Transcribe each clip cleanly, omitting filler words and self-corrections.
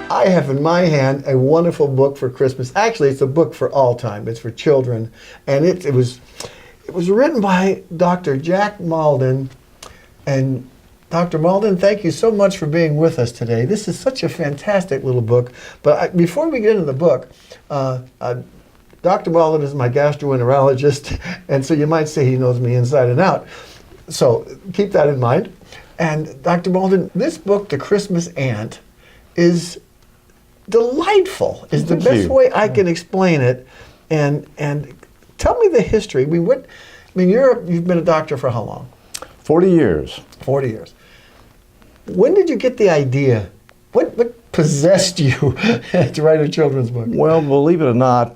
I have in my hand a wonderful book for Christmas. Actually, it's a book for all time. It's for children, and it was written by Dr. Jack Mauldin. And Dr. Mauldin, thank you so much for being with us today. This is such a fantastic little book. But before we get into the book, Dr. Mauldin is my gastroenterologist, and so you might say he knows me inside and out. So keep that in mind. And Dr. Mauldin, this book, The Christmas Ant, is delightful, is the best way I can explain it. And tell me the history. You've been a doctor for how long? 40 years. 40 years. When did you get the idea? What possessed you to write a children's book? Well, believe it or not,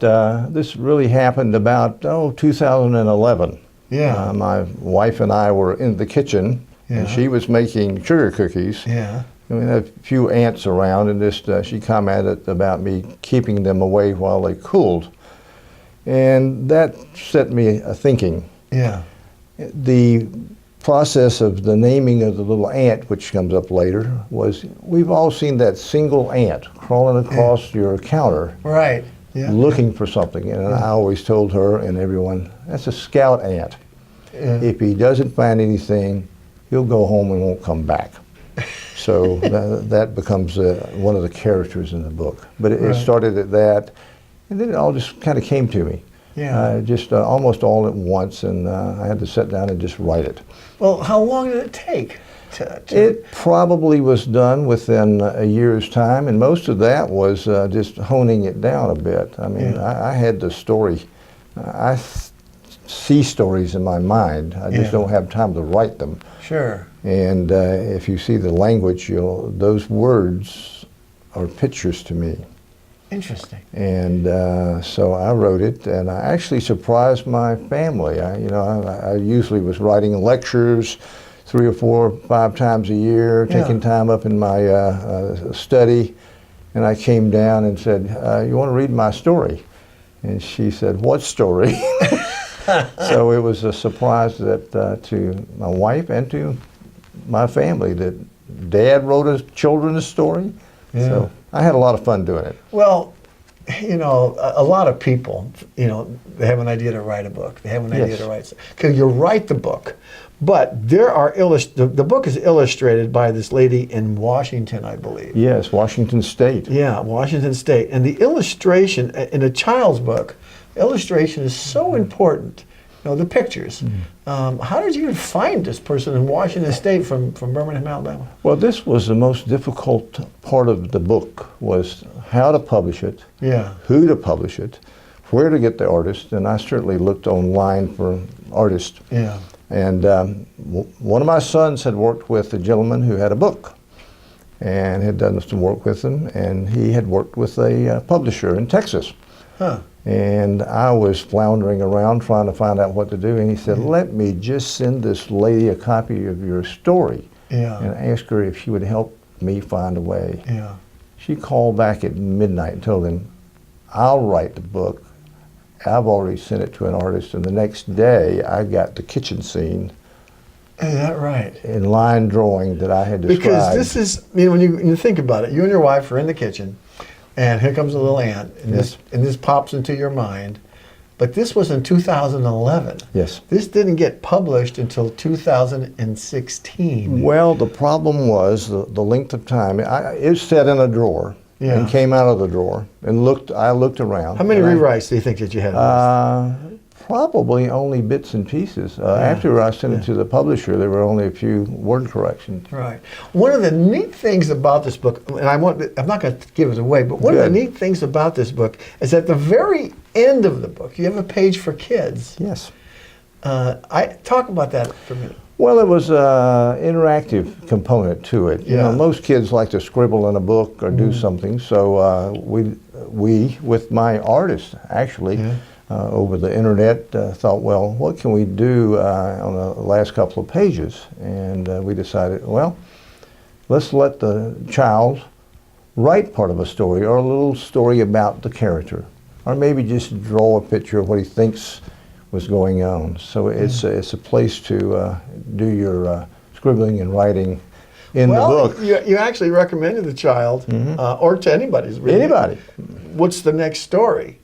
this really happened about 2011. Yeah. My wife and I were in the kitchen, and she was making sugar cookies. Yeah. We had a few ants around, and she commented about me keeping them away while they cooled. And that set me thinking. Yeah. The process of the naming of the little ant, which comes up later, was we've all seen that single ant crawling across your counter. Right. Yeah. Looking for something. And I always told her and everyone, that's a scout ant. Yeah. If he doesn't find anything, he'll go home and won't come back. So that becomes one of the characters in the book. But it started at that, and then it all just kind of came to me. Yeah. Just almost all at once, and I had to sit down and just write it. Well, how long did it take? It probably was done within a year's time, and most of that was just honing it down a bit. I mean, I had the story. I see stories in my mind. I just don't have time to write them. Sure. And if you see the language, those words are pictures to me. Interesting. And so I wrote it, and I actually surprised my family. I usually was writing lectures 3 or 4 or 5 times a year, taking time up in my study, and I came down and said, you want to read my story? And she said, what story? So it was a surprise that to my wife and to my family that Dad wrote a children's story. Yeah. So I had a lot of fun doing it. Well, a lot of people, they have an idea to write a book. They have an idea to write. Okay, you write the book, but there are the book is illustrated by this lady in Washington, I believe. Yes, Washington State. Yeah, Washington State. And the illustration in a child's book, illustration is so important. The pictures. How did you even find this person in Washington State from Birmingham, Alabama? Well, this was the most difficult part of the book, was how to publish it, who to publish it, where to get the artist, and I certainly looked online for artists. Yeah. And one of my sons had worked with a gentleman who had a book and had done some work with him, and he had worked with a publisher in Texas. Huh. And I was floundering around trying to find out what to do, and he said, let me just send this lady a copy of your story and ask her if she would help me find a way. Yeah. She called back at midnight and told him, I'll write the book. I've already sent it to an artist, and the next day I got the kitchen scene. Is that right? In line drawing that I had described. Because this is, when you think about it, you and your wife are in the kitchen, and here comes a little ant, and this pops into your mind. But this was in 2011. Yes. This didn't get published until 2016. Well, the problem was the length of time. It sat in a drawer and came out of the drawer, and I looked around. How many rewrites do you think that you had? Probably only bits and pieces. After I sent it to the publisher, there were only a few word corrections. Right. One of the neat things about this book, and I'm not going to give it away, but one of the neat things about this book is at the very end of the book, you have a page for kids. Yes. Talk about that for a minute. Well, it was an interactive component to it. Most kids like to scribble in a book or do something, so we, with my artist, actually, over the internet, thought, well, what can we do on the last couple of pages? And we decided, well, let's let the child write part of a story, or a little story about the character, or maybe just draw a picture of what he thinks was going on. So it's a place to do your scribbling and writing in the book. You actually recommended the child, or to anybody. Anybody. What's the next story?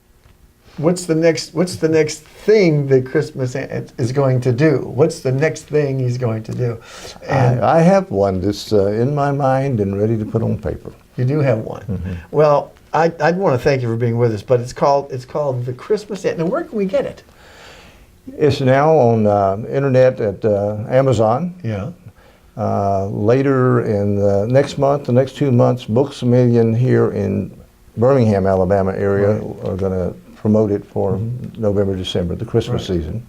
What's the next thing that Christmas Aunt is going to do? What's the next thing he's going to do? And I have one that's in my mind and ready to put on paper. you do have one. Well, I'd want to thank you for being with us, but it's called The Christmas Aunt. Now, where can we get it? It's now on internet at Amazon. Yeah. Later in the next month, the next 2 months, Books A Million here in Birmingham, Alabama area are going to promote it for November, December, the Christmas season.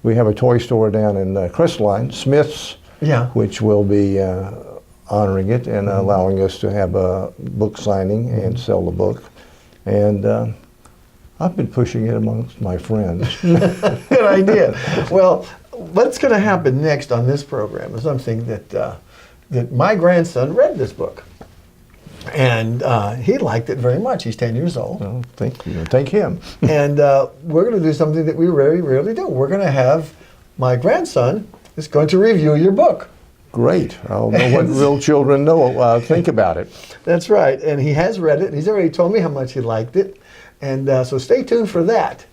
We have a toy store down in Crestline, Smith's, which will be honoring it and allowing us to have a book signing and sell the book. And I've been pushing it amongst my friends. Good idea. Well, what's going to happen next on this program is something that my grandson read this book. And he liked it very much. He's 10 years old. Well, thank you. Thank him. And we're going to do something that we very rarely do. We're going to have my grandson is going to review your book. Great. I'll know what real children think about it. That's right. And he has read it. He's already told me how much he liked it. And so stay tuned for that.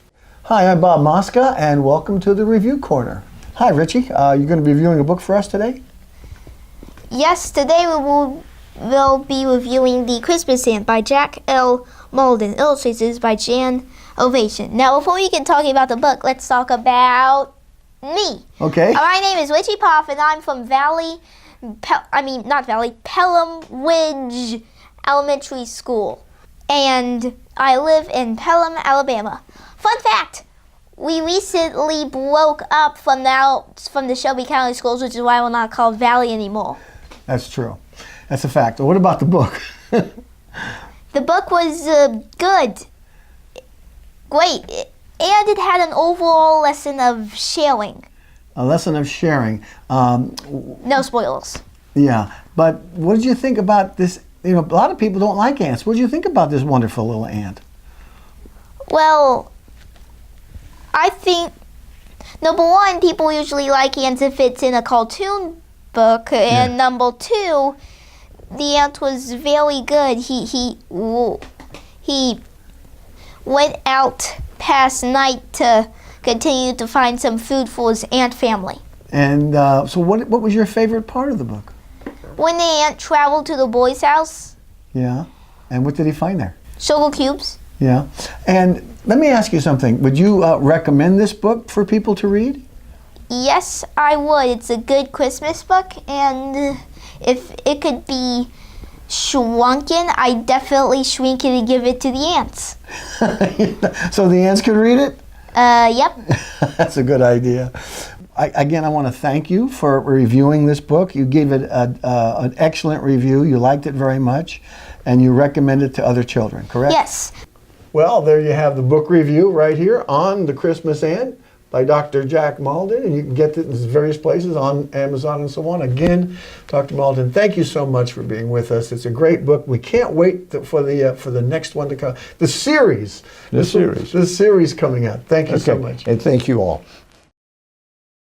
Hi, I'm Bob Mosca, and welcome to the Review Corner. Hi, Richie. You're going to be reviewing a book for us today? Yes, today we'll be reviewing The Christmas Aunt by Jack L. Mauldin, illustrated by Jan Ovation. Now, before we get talking about the book, let's talk about me. Okay. My name is Richie Poff, and I'm from Pelham Ridge Elementary School. And I live in Pelham, Alabama. Fun fact, we recently broke up from the Shelby County Schools, which is why we're not called Valley anymore. That's true. That's a fact. What about the book? The book was good. Great. And it had an overall lesson of sharing. A lesson of sharing. No spoilers. Yeah. But what did you think about this? You know, a lot of people don't like ants. What did you think about this wonderful little ant? Well, I think, number one, people usually like ants if it's in a cartoon book. And number two, the ant was very good. He went out past night to continue to find some food for his ant family. And so what was your favorite part of the book? When the ant traveled to the boy's house. Yeah. And what did he find there? Sugar cubes. Yeah. And let me ask you something. Would you recommend this book for people to read? Yes, I would. It's a good Christmas book, and if it could be shrunken, I definitely shrink it and give it to the ants. So the ants could read it? Yep. That's a good idea. I want to thank you for reviewing this book. You gave it an excellent review. You liked it very much, and you recommend it to other children, correct? Yes. Well, there you have the book review right here on The Christmas Aunt by Dr. Jack Mauldin, and you can get it in various places on Amazon and so on. Again, Dr. Mauldin, thank you so much for being with us. It's a great book. We can't wait for the next one to come. The series. The series coming out. Thank you so much. And thank you all.